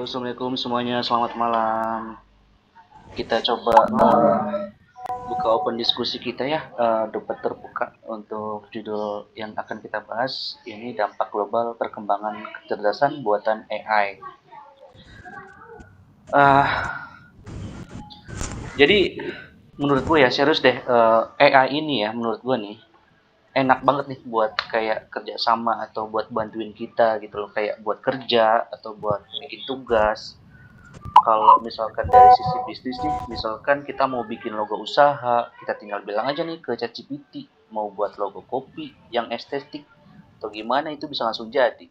Assalamualaikum semuanya, selamat malam. Kita coba buka open diskusi kita ya, debat terbuka untuk judul yang akan kita bahas. Ini dampak global perkembangan kecerdasan buatan AI. Jadi menurut gue ya serius deh, AI ini ya menurut gue nih enak banget nih buat kayak kerja sama atau buat bantuin kita gitu loh, kayak buat kerja atau buat bikin tugas. Kalau misalkan dari sisi bisnis nih, misalkan kita mau bikin logo usaha, kita tinggal bilang aja nih ke ChatGPT, mau buat logo kopi yang estetik atau gimana itu bisa langsung jadi.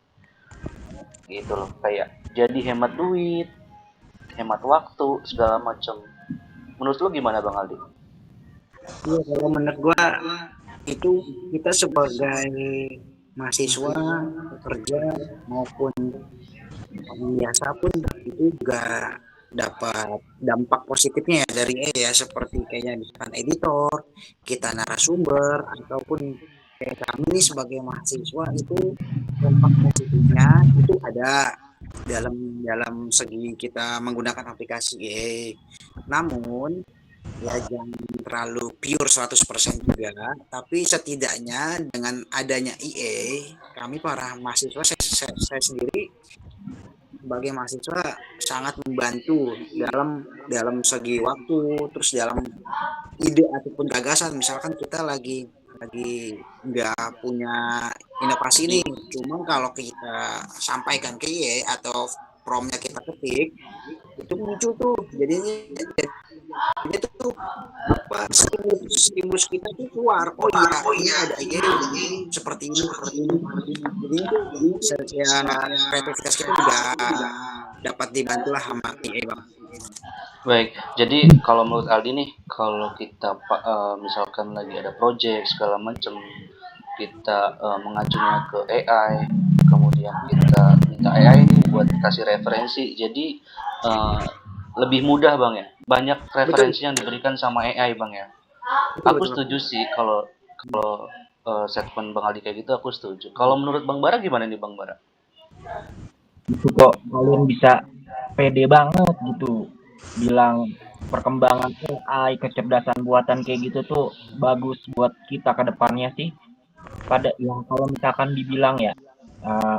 Gitu loh, kayak jadi hemat duit, hemat waktu, segala macam. Menurut lu gimana Bang Aldi? Iya, kalau menurut gua itu kita sebagai mahasiswa, pekerja maupun orang biasa pun itu juga dapat dampak positifnya ya dari ya seperti kayak misalkan editor, kita narasumber ataupun kayak kami nih sebagai mahasiswa itu dampak positifnya itu ada dalam dalam segi kita menggunakan aplikasi AI. Namun ya jangan terlalu pure 100% juga, tapi setidaknya dengan adanya EA, kami para mahasiswa, saya sendiri sebagai mahasiswa sangat membantu dalam dalam segi waktu, terus dalam ide ataupun gagasan. Misalkan kita lagi nggak punya inovasi nih, cuma kalau kita sampaikan ke EA atau promnya kita ketik, itu muncul tuh jadinya tuh apa stimulus kita tuh keluar, oh iya ini ada ide seperti ini jadi itu ya kreativitas kita juga dapat dibantu lah sama AI bang. Baik, jadi kalau menurut Aldi nih, kalau kita misalkan lagi ada project segala macam, kita mengacunya ke AI, kemudian kita minta AI ini buat kasih referensi, jadi eh, lebih mudah bang ya, banyak Betul referensi yang diberikan sama AI bang ya. betul Aku betul. setuju sih kalau kalau statement bang Aldi kayak gitu, aku setuju. Kalau menurut bang Bara gimana nih bang Bara? Itu kok kalian bisa pede banget gitu bilang perkembangan AI, kecerdasan buatan kayak gitu tuh bagus buat kita ke depannya sih. Pada yang kalau misalkan dibilang ya,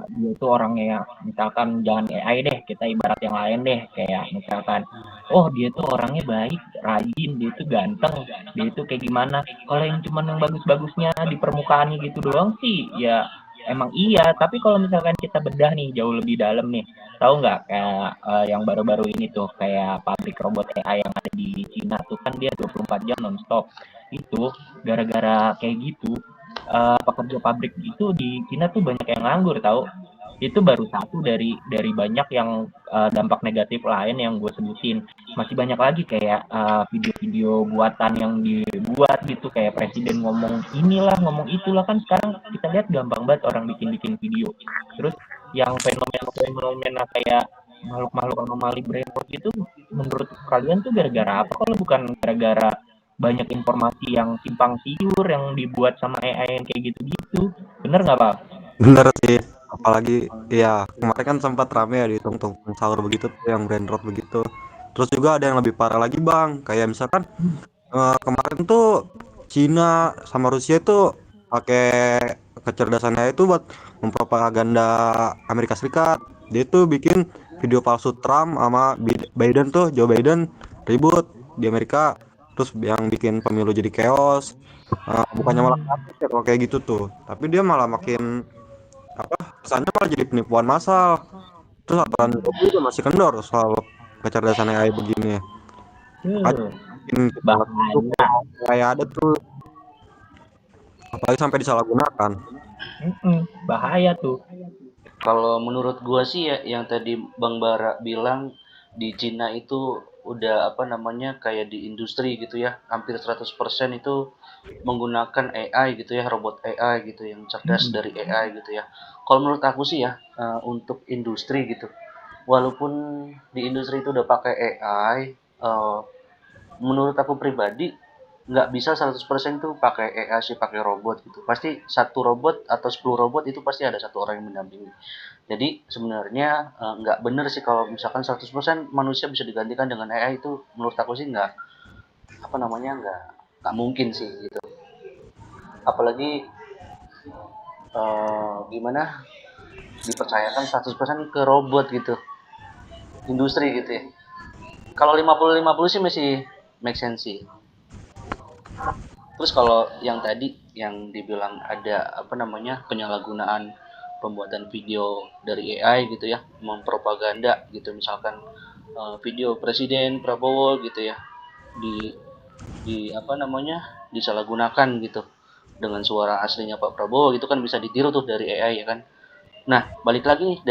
dia itu orangnya ya misalkan jangan AI deh, kita ibarat yang lain deh, kayak misalkan, oh dia tuh orangnya baik, rajin, dia itu ganteng, dia itu kayak gimana. Kalau yang cuman yang bagus-bagusnya di permukaannya gitu doang sih, ya emang iya. Tapi kalau misalkan kita bedah nih jauh lebih dalam nih, tahu nggak kayak yang baru-baru ini tuh kayak pabrik robot AI yang ada di Cina tuh kan dia 24 jam nonstop. Itu gara-gara kayak gitu pekerja pabrik itu di Cina tuh banyak yang nganggur tahu. Itu baru satu dari banyak yang dampak negatif lain yang gue sebutin. Masih banyak lagi kayak video-video buatan yang dibuat gitu kayak presiden ngomong inilah ngomong itulah kan sekarang kita lihat gampang banget orang bikin-bikin video. Terus yang fenomena-fenomena kayak makhluk-makhluk anomali brainwave itu menurut kalian tuh gara-gara apa kalau bukan gara-gara banyak informasi yang simpang siur yang dibuat sama AI yang kayak gitu-gitu. Bener nggak, Pak? Bener sih, apalagi ya kemarin kan sempat rame ya di tong-tong sahur begitu tuh yang brand road begitu. Terus juga ada yang lebih parah lagi bang, kayak misalkan kemarin tuh Cina sama Rusia itu pakai kecerdasannya itu buat mempropaganda Amerika Serikat. Dia tuh bikin video palsu Trump sama Biden tuh, Joe Biden ribut di Amerika, terus yang bikin pemilu jadi chaos. Bukannya malah gratis ya kalau kayak gitu tuh, tapi dia malah makin apa kesannya malah jadi penipuan massal. Terus aturan Jokowi juga masih kendor soal kecerdasan AI begini, makanya Hmm, bikin kita nggak setuju bahaya. kalau AI ada tuh, apalagi sampai disalahgunakan. Bahaya tuh. Kalau menurut gua sih ya yang tadi Bang Bara bilang di Cina itu udah apa namanya kayak di industri gitu ya, hampir 100% itu menggunakan AI gitu ya, robot AI gitu yang cerdas dari AI gitu ya. Kalau menurut aku sih ya, untuk industri gitu, walaupun di industri itu udah pakai AI, menurut aku pribadi nggak bisa 100% tuh pakai AI sih, pakai robot gitu. Pasti satu robot atau 10 robot itu pasti ada satu orang yang mendampingi. Jadi sebenarnya nggak bener sih kalau misalkan 100% manusia bisa digantikan dengan AI, itu menurut aku sih nggak, apa namanya, nggak mungkin sih gitu. Apalagi gimana dipercayakan 100% ke robot gitu, industri gitu ya. Kalau 50-50 sih masih make sense sih. Terus kalau yang tadi yang dibilang ada apa namanya penyalahgunaan pembuatan video dari AI gitu ya, mempropaganda gitu, misalkan video Presiden Prabowo gitu ya, di apa namanya disalahgunakan gitu dengan suara aslinya Pak Prabowo gitu kan, bisa ditiru tuh dari AI ya kan. Nah, balik lagi nih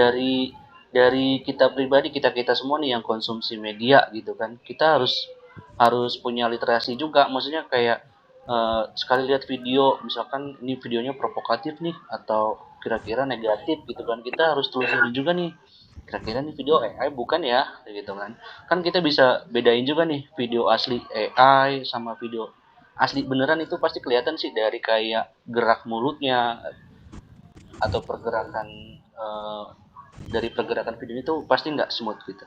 dari kita pribadi, kita semua nih yang konsumsi media gitu kan, kita harus punya literasi juga. Maksudnya kayak sekali lihat video, misalkan ini videonya provokatif nih atau kira-kira negatif gitu kan, kita harus telusuri juga nih, kira-kira nih video AI bukan ya gitu kan. Kan kita bisa bedain juga nih video asli AI sama video asli beneran, itu pasti kelihatan sih dari kayak gerak mulutnya atau pergerakan eh, dari pergerakan video itu pasti nggak smooth gitu.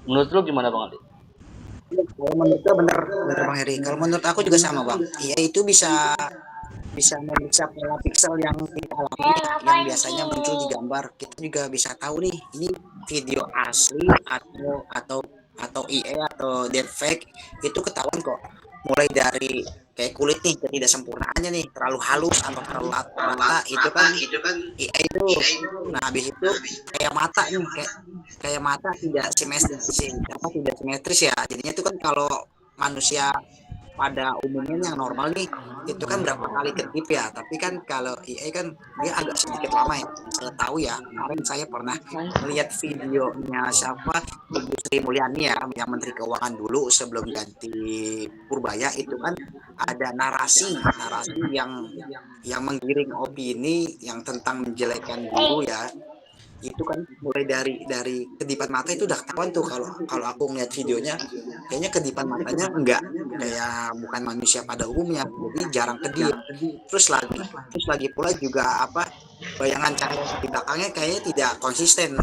Menurut lo gimana Bang Adi? Kalau menurut gue bener bener Bang Heri. Kalau menurut aku juga sama Bang. Iya itu bisa memeriksa pola piksel yang kita alami, yang biasanya muncul di gambar. Kita juga bisa tahu nih ini video asli atau IA atau deepfake, itu ketahuan kok. Mulai dari kayak kulit nih, ketidaksempurnaannya nih, terlalu halus atau terlalu rata, itu kan IA itu. Nah habis itu kayak mata nih, kayak mata tidak simetris ya. Jadinya itu kan kalau manusia pada umumnya yang normal nih itu kan berapa kali kedip ya, tapi kan kalau AI kan dia agak sedikit lama ya. Saya tahu ya, kemarin saya pernah melihat videonya siapa, Ibu Sri Mulyani ya, yang Menteri Keuangan dulu sebelum ganti Purbaya, itu kan ada narasi yang menggiring opini yang tentang menjelekkan guru ya. Itu kan mulai dari kedipan mata itu udah ketahuan tuh. Kalau aku ngeliat videonya, kayaknya kedipan matanya enggak kayak bukan manusia pada umumnya, jadi jarang kedip. Terus lagi pula juga apa, bayangan cahaya di belakangnya kayaknya tidak konsisten.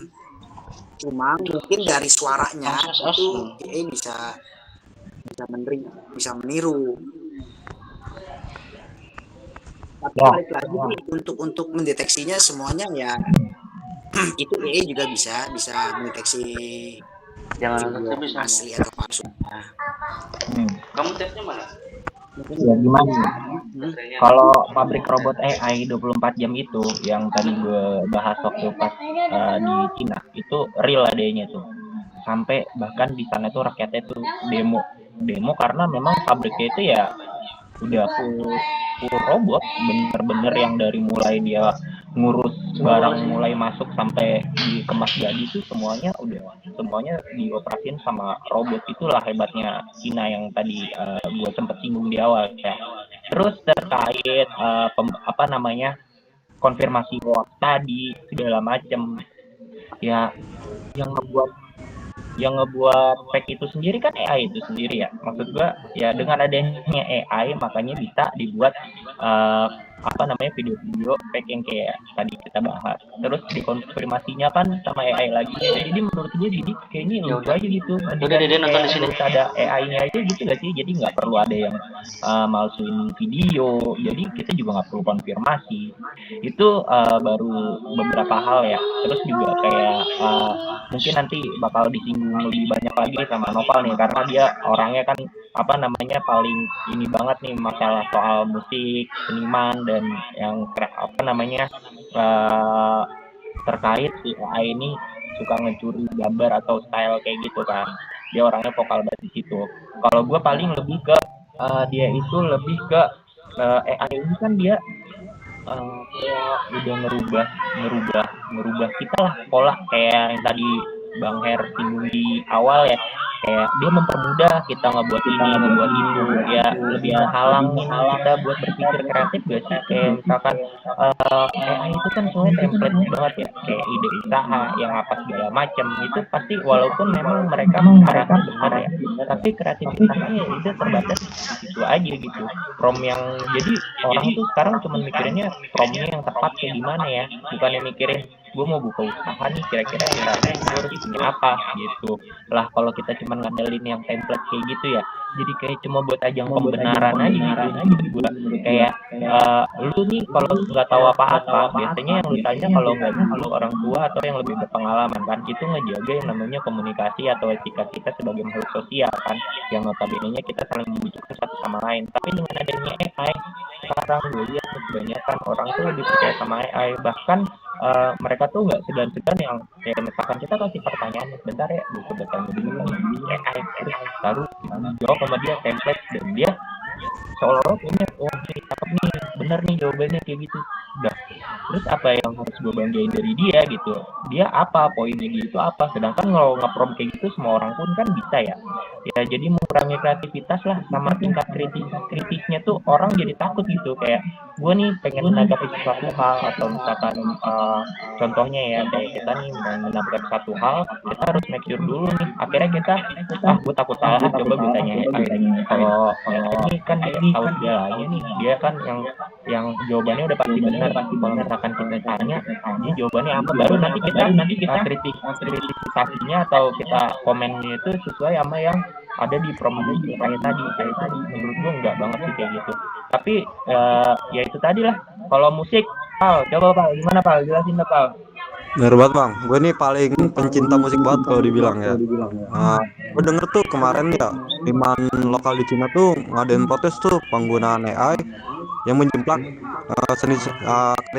Cuma mungkin dari suaranya itu AI bisa meniru. Tapi balik lagi nih, untuk mendeteksinya semuanya ya itu AI juga bisa mendeteksi video asli atau palsu. Kamu tesnya mana? Ya gimana? Kalau pabrik robot AI 24 jam itu yang tadi gue bahas waktu pas di Cina, itu real adanya tuh. Sampai bahkan di sana tuh rakyatnya tuh demo karena memang pabriknya itu ya udah full robot, bener-bener yang dari mulai dia ngurus barang mulai masuk sampai dikemas jadi itu semuanya dioperasin sama robot. Itulah hebatnya Cina yang tadi gue sempet singgung di awal ya. Terus terkait konfirmasi hoax tadi segala macam ya, yang ngebuat fake itu sendiri kan AI itu sendiri ya. Maksud gua ya dengan adanya AI makanya bisa dibuat video-video fake yang kayak tadi kita bahas. Terus dikonfirmasinya kan sama AI lagi. Jadi menurut dia jadi kayaknya lucu aja gitu. Udah Dede nonton di sini. Ada AI-nya aja gitu gak sih? Jadi nggak perlu ada yang malsuin video. Jadi kita juga nggak perlu konfirmasi. Itu baru beberapa hal ya. Terus juga kayak mungkin nanti bakal disinggung lebih banyak lagi sama Noval nih, karena dia orangnya kan paling ini banget nih masalah soal musik, seniman, dan yang terkait si AI ini suka ngecuri gambar atau style kayak gitu kan. Dia orangnya vokal banget di situ. Kalau gue paling lebih ke dia itu lebih ke AI ini kan dia udah ngerubah kita lah pola, kayak yang tadi Bang Her singgung di awal ya, kayak dia mempermudah kita ngebuat ini ngebuat itu, ya lebih menghalangin kita buat berpikir kreatif gak sih? Kayak misalkan AI itu kan sebenarnya template banget ya, kayak ide usaha yang apa segala macam itu pasti, walaupun memang mereka arahnya benar ya, tapi kreativitasnya ya udah terbatas di situ aja gitu. Prompt yang jadi orang tuh sekarang cuma mikirinnya promptnya yang tepat kayak gimana ya, bukannya mikirin gue mau buka usaha nih, kira-kira caranya gue harus punya apa gitu lah. Kalau kita cuma ngandelin yang template kayak gitu ya, jadi kayak cuma buat ajang pembenaran aja gitu menurut gue. Kayak lu nih kalau nggak tahu apa-apa, biasanya yang lu tanya kalau nggak dulu orang tua atau yang lebih berpengalaman kan, itu ngejaga yang namanya komunikasi atau etika kita sebagai makhluk sosial kan, yang notabene kita saling membutuhkan satu sama lain. Tapi dengan adanya AI sekarang gue lihat kebanyakan orang tuh lebih percaya sama AI, bahkan mereka tuh nggak segan-segan yang kayak misalkan kita kasih pertanyaan bentar ya, gue coba tanya dulu di AI, terus baru jawab sama dia template, dan dia seolah-olah punya, oh ini cakep nih, bener nih jawabannya kayak gitu. Udah, terus apa yang harus gue banggain dari dia gitu, dia apa poinnya gitu apa, sedangkan kalau nge-prompt kayak gitu semua orang pun kan bisa ya. Ya jadi mengurangi kreativitas lah, sama tingkat kritisnya tuh orang jadi takut gitu, kayak gue nih pengen menanggapi sesuatu hal, atau misalkan contohnya ya kayak kita nih mau menanggapi satu hal, kita harus make sure dulu nih, akhirnya kita gue takut salah, coba gue tanya kalau ini kan dia tahu segalanya nih, dia kan yang jawabannya udah pasti benar. Kalau misalkan kita tanya dia jawabannya apa, baru nanti kita kritisasinya atau kita komennya itu sesuai sama yang ada di promosi kayak tadi. Menurut gue enggak banget sih kayak gitu. Tapi ya itu tadi lah. Kalau musik, Pal, coba Pal, gimana Pal, jelasin deh Pal. Bener banget bang, gue nih paling pencinta musik banget kalau dibilang ya. Gue denger tuh kemarin ya, seniman lokal di Cina tuh ngadain protes tuh penggunaan AI yang menjemplak karya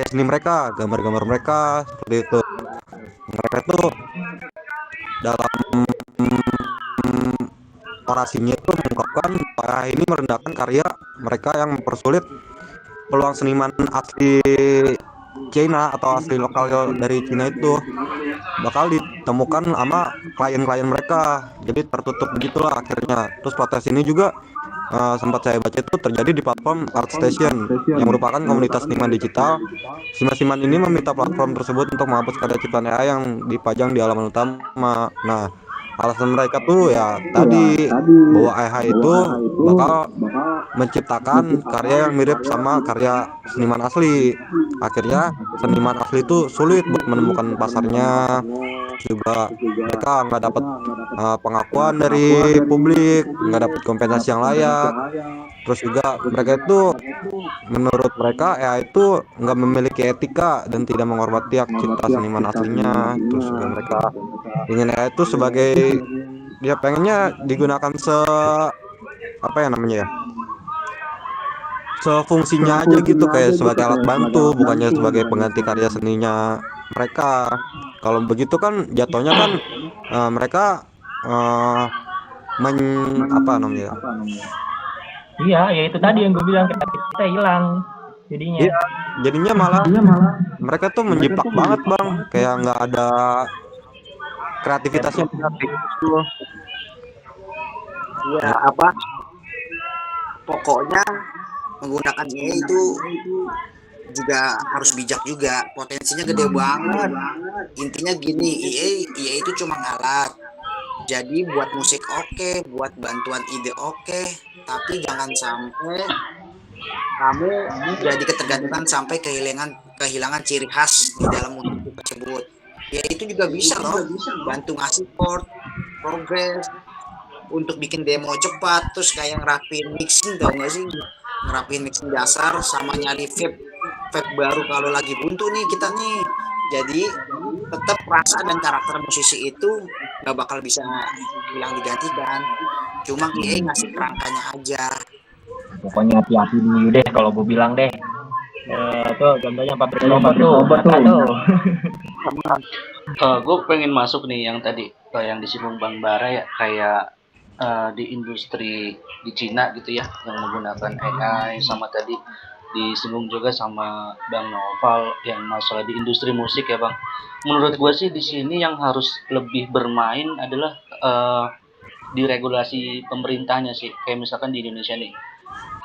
seni mereka, gambar-gambar mereka seperti itu. Mereka tuh dalam orasinya itu mengungkapkan bahwa ini merendahkan karya mereka yang mempersulit peluang seniman asli China atau asli lokal dari Cina itu bakal ditemukan sama klien-klien mereka, jadi tertutup begitulah akhirnya. Terus protes ini juga sempat saya baca itu terjadi di platform ArtStation yang merupakan komunitas seniman digital. Seniman ini meminta platform tersebut untuk menghapus karya ciptaan AI yang dipajang di halaman utama. Nah, alasan mereka tuh ya tadi bahwa AI itu bakal menciptakan karya yang mirip sama karya seniman asli. Akhirnya seniman asli itu sulit buat menemukan pasarnya, juga mereka nggak dapat pengakuan dari publik, nggak dapat kompensasi yang layak. Terus juga mereka itu, menurut mereka AI itu nggak memiliki etika dan tidak menghormati hak cipta seniman aslinya. Terus juga mereka ingin AI itu sebagai, dia pengennya digunakan apa ya namanya ya, sefungsinya aja gitu, kayak sebagai alat bantu, bukannya sebagai pengganti karya seninya mereka. Kalau begitu kan jatuhnya kan mereka eh, apa namanya ya? Iya, ya itu tadi yang gue bilang, kita hilang jadinya. Iya, jadinya malah mereka tuh menjiplak banget bang, kayak nggak ada kreativitasnya gitu. Ya apa? Pokoknya menggunakan AI itu juga harus bijak juga, potensinya gede banget. Intinya gini, AI itu cuma alat. Jadi buat musik oke, buat bantuan ide oke, tapi jangan sampai kamu jadi ketergantungan sampai kehilangan ciri khas di dalam musik tersebut. Ya itu juga bisa loh, bantu ngasih chord, progress, untuk bikin demo cepat, terus kayak ngerapiin mixing, tau gak sih, ngerapiin mixing dasar sama nyari vape baru kalau lagi buntu nih kita nih. Jadi tetap rasa dan karakter musisi itu gak bakal bisa bilang digantikan, cuma AI ngasih kerangkanya aja. Pokoknya hati-hati dulu deh kalau gue bilang deh. Tuh contohnya pabrik rokok tuh, mata tuh. Gue pengen masuk nih yang tadi yang disinggung Bang Bara ya, kayak di industri di Cina gitu ya yang menggunakan AI, sama tadi disinggung juga sama Bang Noval yang masalah di industri musik ya Bang. Menurut gue sih di sini yang harus lebih bermain adalah di regulasi pemerintahnya sih. Kayak misalkan di Indonesia nih,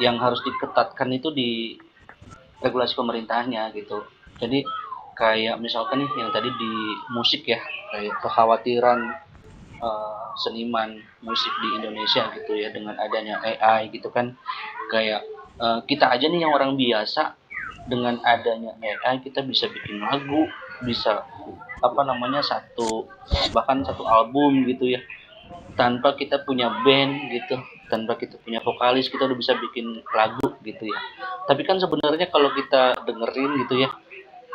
yang harus diketatkan itu di regulasi pemerintahnya gitu. Jadi kayak misalkan nih yang tadi di musik ya, kayak kekhawatiran seniman musik di Indonesia gitu ya dengan adanya AI gitu kan, kayak kita aja nih yang orang biasa dengan adanya AI kita bisa bikin lagu, bisa apa namanya bahkan satu album gitu ya, tanpa kita punya band gitu, tanpa kita punya vokalis kita udah bisa bikin lagu gitu ya. Tapi kan sebenarnya kalau kita dengerin gitu ya,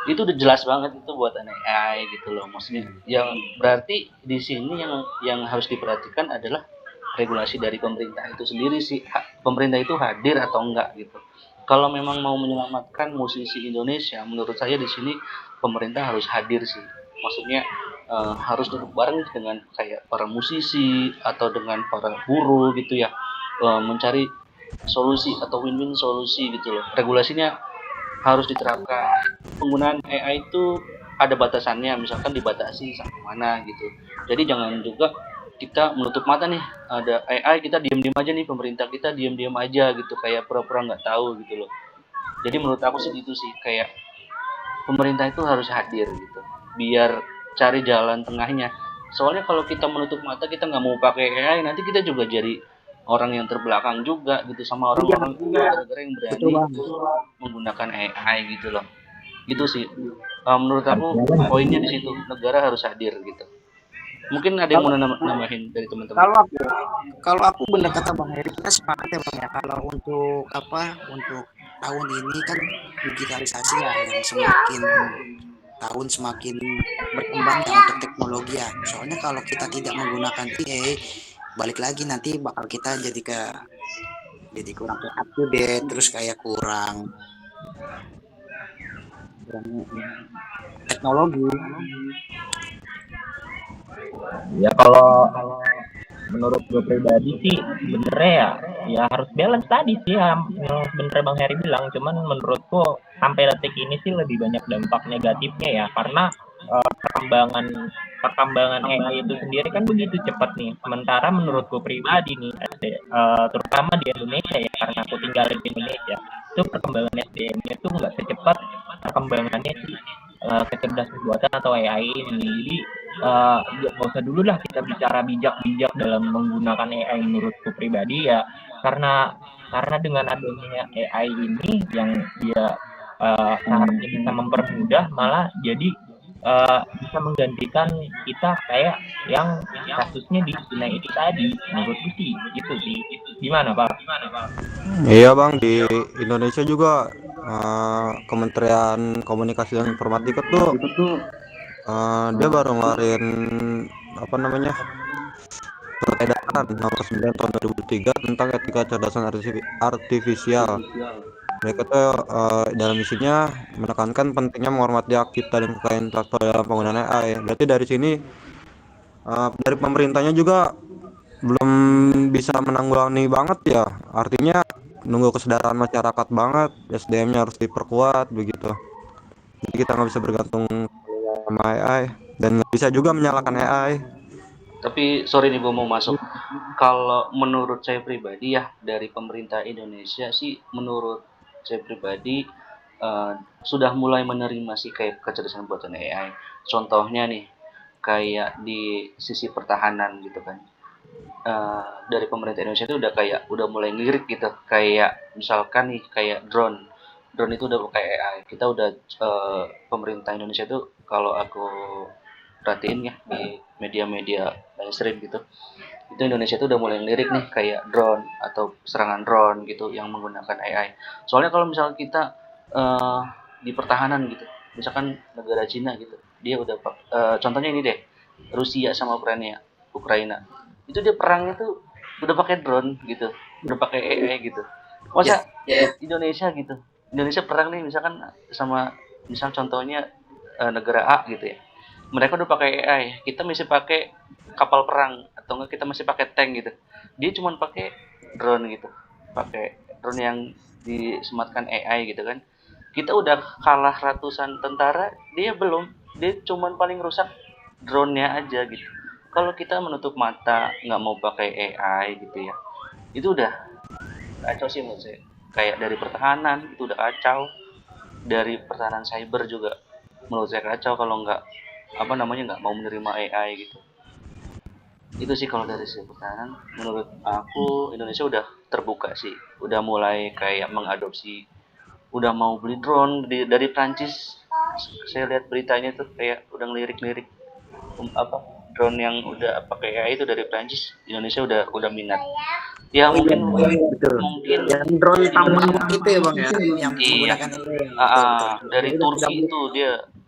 itu udah jelas banget itu buatan AI gitu loh. Maksudnya yang berarti di sini yang harus diperhatikan adalah regulasi dari pemerintah itu sendiri sih. Pemerintah itu hadir atau enggak gitu. Kalau memang mau menyelamatkan musisi Indonesia, menurut saya di sini pemerintah harus hadir sih. Maksudnya harus duduk bareng dengan kayak para musisi atau dengan para buruh gitu ya, mencari solusi atau win-win solusi gitu loh. Regulasinya harus diterapkan. Penggunaan AI itu ada batasannya, misalkan dibatasi sampai mana gitu. Jadi jangan juga kita menutup mata nih, ada AI kita diam-diam aja nih, pemerintah kita diam-diam aja gitu, kayak pura-pura nggak tahu gitu loh. Jadi menurut aku sih gitu sih, kayak pemerintah itu harus hadir gitu, biar cari jalan tengahnya. Soalnya kalau kita menutup mata, kita nggak mau pakai AI, nanti kita juga jadi orang yang terbelakang juga gitu sama Iya, orang-orang gara-gara yang betul berani bang. menggunakan AI gitu loh. Gitu sih. Menurut aku Harusnya kan poinnya di situ, negara harus hadir gitu. Mungkin ada yang Kalau mau nambahin dari teman-teman. kalau aku kalau aku benar kata Bang Heri, kita sepakat ya Bang ya, kalau untuk untuk tahun ini kan digitalisasi ya yang semakin tahun semakin berkembang ya untuk teknologi ya. Soalnya kalau kita tidak menggunakan AI, balik lagi nanti bakal kita jadi kurang up to date, terus kayak kurang teknologi. ya kalau menurut gue pribadi sih sebenarnya ya harus balance tadi sih yang sebenarnya Bang Heri bilang. Cuman menurutku sampai detik ini sih lebih banyak dampak negatifnya ya, karena perkembangan perkembangan AI itu sendiri kan begitu cepat nih. Sementara menurutku pribadi nih, terutama di Indonesia ya, karena aku tinggal di Indonesia, itu perkembangan SDM-nya itu nggak secepat perkembangannya sih kecerdasan buatan atau AI ini. Jadi nggak usah dulu lah kita bicara bijak-bijak dalam menggunakan AI menurutku pribadi ya, karena dengan adanya AI ini yang dia seharusnya bisa mempermudah, malah jadi bisa menggantikan kita kayak yang kasusnya di Cina itu tadi. Menurutku sih itu sih. Gimana Pak? Iya bang, di Indonesia juga Kementerian Komunikasi dan Informatika tuh dia baru ngeluarin apa namanya surat edaran nomor 9 tahun 2003 tentang etika kecerdasan artifisial. Mereka tuh dalam isinya menekankan pentingnya menghormati hak cipta dan kekayaan intelektual dalam penggunaan AI. Berarti dari sini dari pemerintahnya juga belum bisa menanggulangi banget ya. Artinya nunggu kesadaran masyarakat banget, SDM-nya harus diperkuat begitu. Jadi kita nggak bisa bergantung sama AI dan nggak bisa juga menyalahkan AI. Tapi sorry nih gue mau masuk. Kalau menurut saya pribadi ya, dari pemerintah Indonesia sih menurut saya pribadi sudah mulai menerima sih kayak kecerdasan buatan AI. Contohnya nih kayak di sisi pertahanan gitu kan. Dari pemerintah Indonesia itu udah mulai ngelirik gitu, kayak misalkan nih kayak drone itu udah pakai AI. Kita udah pemerintah Indonesia itu kalau aku perhatiin ya di media-media mainstream gitu, itu Indonesia itu udah mulai ngelirik nih kayak drone atau serangan drone gitu yang menggunakan AI. Soalnya kalau misalnya kita uh, di pertahanan gitu, misalkan negara Cina gitu, dia udah contohnya ini deh, Rusia sama Ukraina itu dia perangnya tuh udah pakai drone gitu, udah pakai AI gitu. Ya, Masa Indonesia gitu, Indonesia perang nih misalkan sama misal contohnya negara A gitu ya, mereka udah pakai AI, kita masih pakai kapal perang atau enggak kita masih pakai tank gitu, dia cuma pakai drone gitu, pakai drone yang disematkan AI gitu kan. Kita udah kalah ratusan tentara, dia belum, dia cuma paling rusak drone-nya aja gitu. kalau kita menutup mata nggak mau pakai AI gitu ya, itu udah kacau sih menurut saya. Kayak dari pertahanan itu udah kacau, dari pertahanan cyber juga menurut saya kacau kalau nggak mau menerima AI gitu. Itu sih kalau dari sisi pertahanan, menurut aku Indonesia udah terbuka sih, udah mulai kayak mengadopsi, udah mau beli drone dari Prancis. Saya lihat beritanya tuh kayak udah ngelirik-lirik apa drone yang udah pakai AI itu dari Prancis. Indonesia udah minat. Ya Oh iya, mungkin betul. mungkin Yang drone tambang Indonesia itu ya bang ya, yang iya menggunakan AI. Betul betul. dari Ya, Turki itu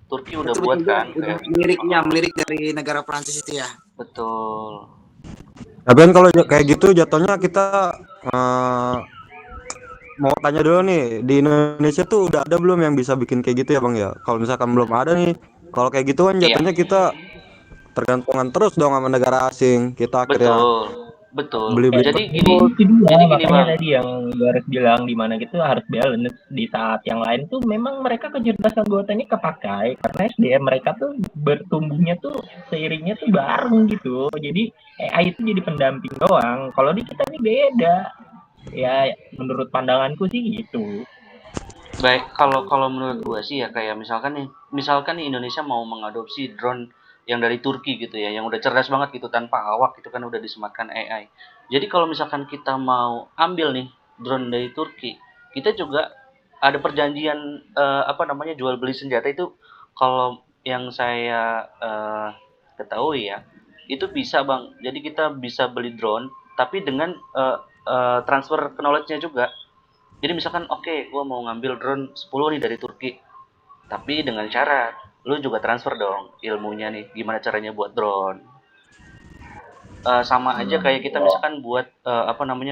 Turki udah betul buat betul kan udah kayak melirik dari negara Prancis itu ya. betul. Tapi kan kalau kayak gitu jatuhnya kita eh, mau tanya dulu nih, di Indonesia tuh udah ada belum yang bisa bikin kayak gitu ya bang ya? Kalau misalkan belum ada nih, kalau kayak gitu kan Iya, jatuhnya kita tergantungan terus dong sama negara asing. Kita akhirnya betul. Betul. beli-beli. Ya, Jadi gini, itu dia jadi gini makanya Bang. tadi yang gue harus bilang di mana gitu harus balance di saat yang lain tuh memang mereka kecerdasan buatannya kepakai karena SDM mereka tuh bertumbuhnya tuh seiringnya tuh bareng gitu. Jadi AI itu jadi pendamping doang. Kalau di kita nih beda. Ya menurut pandanganku sih gitu. Baik, kalau kalau menurut gua sih ya kayak misalkan nih Indonesia mau mengadopsi drone yang dari Turki gitu ya, yang udah cerdas banget gitu tanpa awak itu kan udah disematkan AI. Jadi kalau misalkan kita mau ambil nih drone dari Turki, kita juga ada perjanjian jual beli senjata itu kalau yang saya ketahui ya, itu bisa Bang. Jadi kita bisa beli drone tapi dengan transfer knowledge-nya juga. Jadi misalkan oke, gue mau ngambil drone 10 nih dari Turki, tapi dengan syarat lu juga transfer dong ilmunya nih, gimana caranya buat drone. Sama aja kayak kita misalkan buat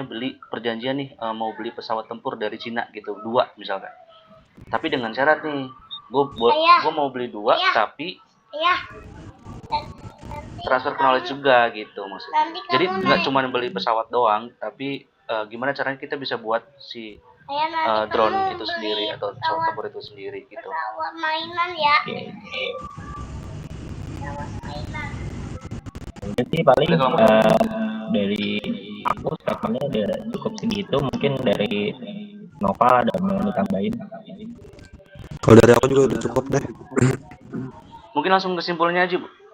beli perjanjian nih, mau beli pesawat tempur dari Cina gitu, dua misalkan. Tapi dengan syarat nih, gue mau beli dua, tapi transfer knowledge juga gitu maksudnya. Jadi nggak cuma beli pesawat doang, tapi gimana caranya kita bisa buat si drone itu sendiri atau pesawat tempur itu sendiri gitu. Mainan ya. Mungkin sih paling Oke, kalau dari aku statementnya udah cukup segitu. Mungkin dari Nova ada mau ditambahin. Kalau dari aku juga udah cukup deh. mungkin langsung kesimpulannya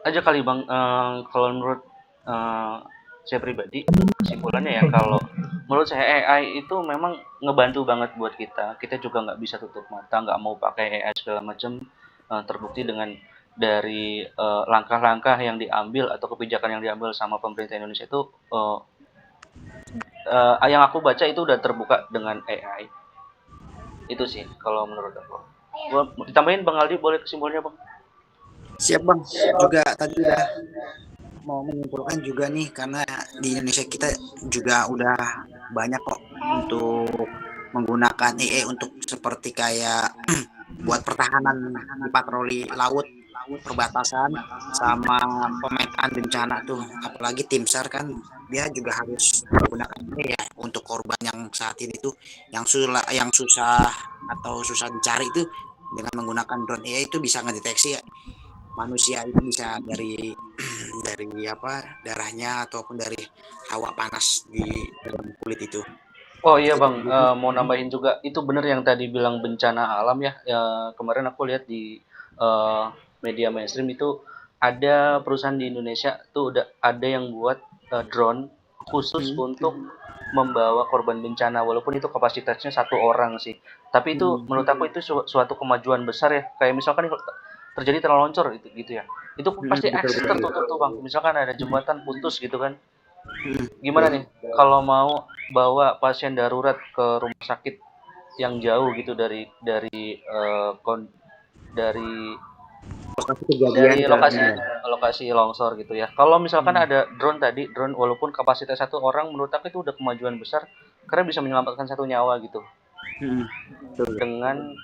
aja kali Bang. Kalau menurut saya pribadi kesimpulannya ya kalau menurut saya AI itu memang ngebantu banget buat kita. Kita juga nggak bisa tutup mata, nggak mau pakai AI segala macam. Terbukti dengan dari langkah-langkah yang diambil atau kebijakan yang diambil sama pemerintah Indonesia itu yang aku baca itu udah terbuka dengan AI. Itu sih kalau menurut aku. Ditambahin Bang Aldi, boleh kesimpulannya Bang? Siap bang. Juga tadi udah mau menyimpulkan juga nih karena di Indonesia kita juga udah banyak kok untuk menggunakan AI untuk seperti kayak buat pertahanan di patroli laut perbatasan sama pemetaan bencana tuh, apalagi tim SAR kan dia juga harus menggunakan AI ya untuk korban yang saat ini tuh yang susah atau susah dicari itu dengan menggunakan drone AI itu bisa ngedeteksi ya manusia itu bisa dari darahnya ataupun dari hawa panas di dalam kulit itu. Oh iya Bang, mau nambahin juga, itu bener yang tadi bilang bencana alam ya. Kemarin aku lihat di eh, media mainstream itu ada perusahaan di Indonesia tuh udah ada yang buat drone khusus untuk membawa korban bencana, walaupun itu kapasitasnya satu orang sih. Tapi itu menurut aku itu suatu kemajuan besar ya. Kayak misalkan terjadi tanah loncor gitu ya. Itu pasti akses tertutup tuh Bang. Misalkan ada jembatan putus gitu kan. Gimana nih kalau mau bawa pasien darurat ke rumah sakit yang jauh gitu dari Lokasi kejadian dari kan ya. lokasi longsor gitu ya. Kalau misalkan ada drone walaupun kapasitas satu orang, menurut aku itu udah kemajuan besar karena bisa menyelamatkan satu nyawa gitu dengan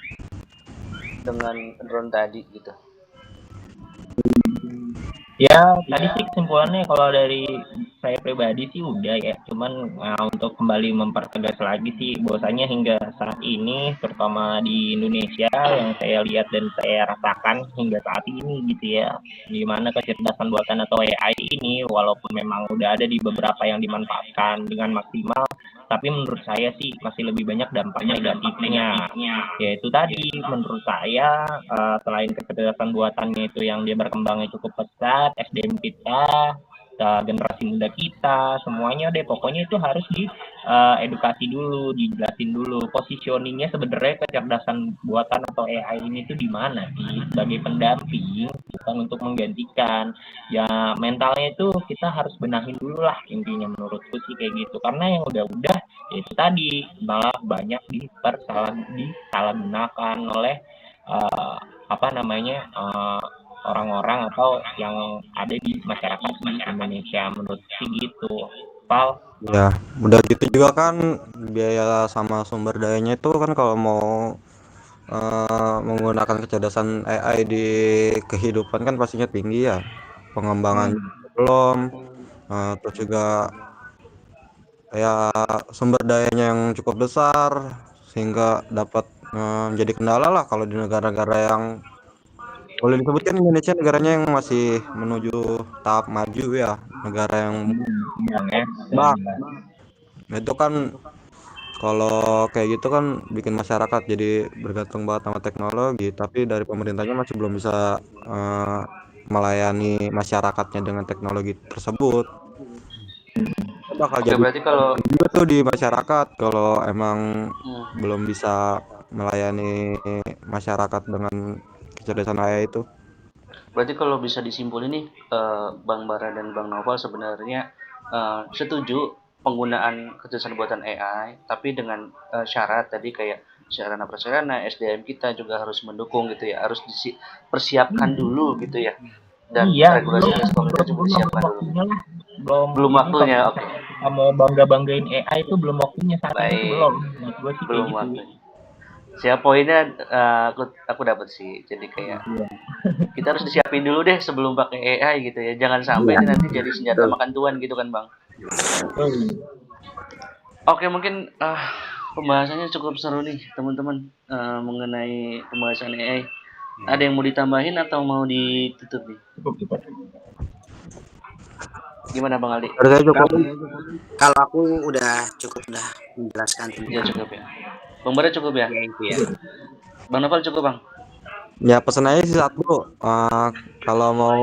drone tadi gitu. Ya tadi sih kesimpulannya kalau dari saya pribadi sih udah ya, cuman untuk kembali mempertegas lagi sih bahwasanya hingga saat ini terutama di Indonesia yang saya lihat dan saya rasakan hingga saat ini gitu ya, di mana kecerdasan buatan atau AI ini walaupun memang udah ada di beberapa yang dimanfaatkan dengan maksimal, tapi menurut saya sih masih lebih banyak dampak negatifnya. Yaitu tadi menurut saya selain kecerdasan buatannya itu yang dia berkembangnya cukup pesat, SDM kita, generasi muda kita, semuanya deh pokoknya itu harus di edukasi dulu, dijelasin dulu positioningnya sebenarnya kecerdasan buatan atau AI ini tuh di mana sih sebagai pendamping, bukan untuk menggantikan. Ya mentalnya itu kita harus benahin dulu lah intinya menurutku sih kayak gitu. Karena yang udah-udah ya itu tadi malah banyak disalahgunakan oleh apa namanya orang-orang atau yang ada di masyarakat di Indonesia menurut sih gitu. Pal, Ya, udah gitu juga kan biaya sama sumber dayanya itu kan kalau mau menggunakan kecerdasan AI di kehidupan kan pastinya tinggi ya. Pengembangan belum, terus juga ya sumber dayanya yang cukup besar sehingga dapat menjadi kendala lah kalau di negara-negara yang boleh disebutkan Indonesia negaranya yang masih menuju tahap maju ya, negara yang bang ya, bang. Nah, itu kan kalau kayak gitu kan bikin masyarakat jadi bergantung banget sama teknologi, tapi dari pemerintahnya masih belum bisa eh, melayani masyarakatnya dengan teknologi tersebut. Bakal Oke, jadi berarti kalau juga tuh di masyarakat kalau emang hmm, belum bisa melayani masyarakat dengan kecerdasan AI itu. berarti kalau bisa disimpulin nih, Bang Bara dan Bang Noval sebenarnya setuju penggunaan kecerdasan buatan AI, tapi dengan syarat tadi kayak sarana prasarana, SDM kita juga harus mendukung gitu ya, harus dipersiapkan dulu gitu ya, dan iya, regulasi belum dari pemerintah belum juga belum disiapkan dulu. waktunya lah. Belum Belum ini kalau waktunya, oke. misalkan kita mau bangga-banggain AI itu belum waktunya saat ini tuh Baik, belum. Menurut gue sih kayak belum gitu. waktunya. Siap poinnya, aku dapat sih. Jadi kayak Iya. kita harus disiapin dulu deh sebelum pakai AI gitu ya. Jangan sampai Iya, ini nanti jadi senjata betul. makan tuan gitu kan, Bang. Betul. Oke, mungkin pembahasannya cukup seru nih, teman-teman, mengenai pembahasan AI. Ada yang mau ditambahin atau mau ditutup nih? Cukup cukup. Gimana, Bang Aldi? Dari saya cukup. Kalau kalau aku udah cukup udah menjelaskan Ya tentang cukup ya. Bang Bara cukup ya? ya itu ya. Cukup. Bang Novel cukup, Bang? Ya pesan aja sih satu, kalau mau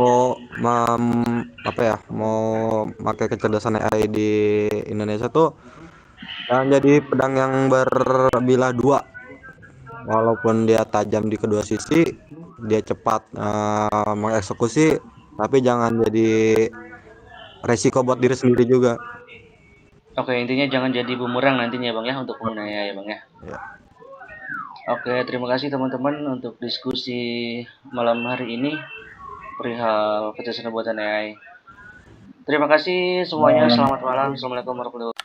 apa ya, mau pakai kecerdasan AI di Indonesia tuh jangan jadi pedang yang berbilah dua. Walaupun dia tajam di kedua sisi, dia cepat mengeksekusi, tapi jangan jadi resiko buat diri sendiri juga. Oke, intinya jangan jadi bumerang nantinya, Bang ya, untuk pengguna AI ya, Bang ya. Ya. Oke, terima kasih teman-teman untuk diskusi malam hari ini perihal kecerdasan buatan AI. Terima kasih semuanya. Selamat malam. Assalamualaikum warahmatullahi wabarakatuh.